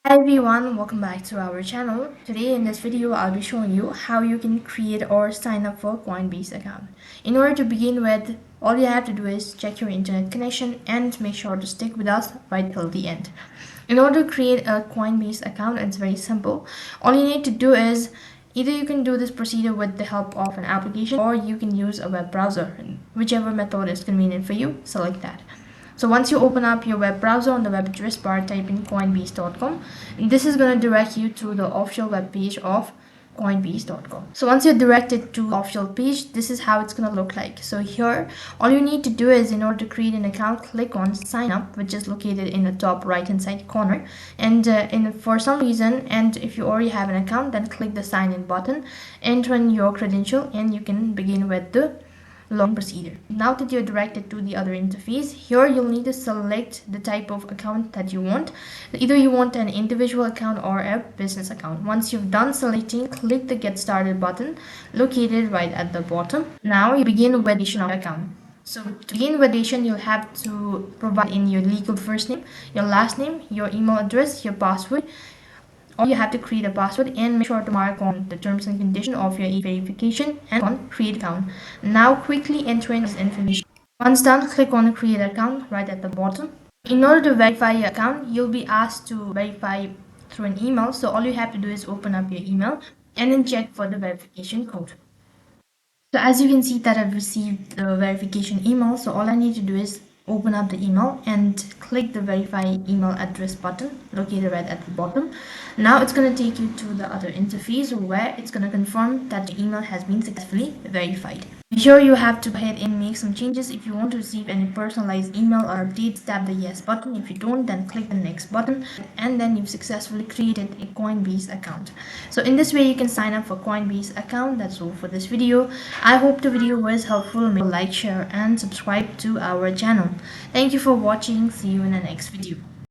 Hi everyone, welcome back to our channel. Today in this video, I'll be showing you how you can create or sign up for Coinbase account. In order to begin with, all you have to do is check your internet connection and make sure to stick with us right till the end. In order to create a Coinbase account, it's very simple. All you need to do is either you can do this procedure with the help of an application or you can use a web browser. Whichever method is convenient for you, select that. So once you open up your web browser on the web address bar, type in coinbase.com. This is going to direct you to the official web page of coinbase.com. So once you're directed to the official page, this is how it's going to look like. So here, all you need to do is, in order to create an account, click on sign up, which is located in the top right hand side corner. And for some reason, and if you already have an account, then click the sign in button, enter in your credential, and you can begin with the login procedure. Now that you're directed to the other interface, here you'll need to select the type of account that you want. Either you want an individual account or a business account. Once you've done selecting, click the get started button located right at the bottom. Now you begin with creation of account. So to begin validation, you'll have to provide in your legal first name, your last name, your email address, your password. Or you have to create a password and make sure to mark on the terms and conditions of your e-verification and on create account. Now quickly enter in this information. Once done, click on create account right at the bottom. In order to verify your account, you'll be asked to verify through an email. So all you have to do is open up your email and then check for the verification code. So as you can see that I've received the verification email. So all I need to do is open up the email and click the verify email address button located right at the bottom. Now it's going to take you to the other interface where it's going to confirm that the email has been successfully verified. Here you have to go ahead and make some changes. If you want to receive any personalized email or updates, tap the yes button. If you don't, then click the next button, and then you've successfully created a Coinbase account. So in this way you can sign up for Coinbase account. That's all for this video. I hope the video was helpful. Make a like, share and subscribe to our channel. Thank you for watching. See you in the next video.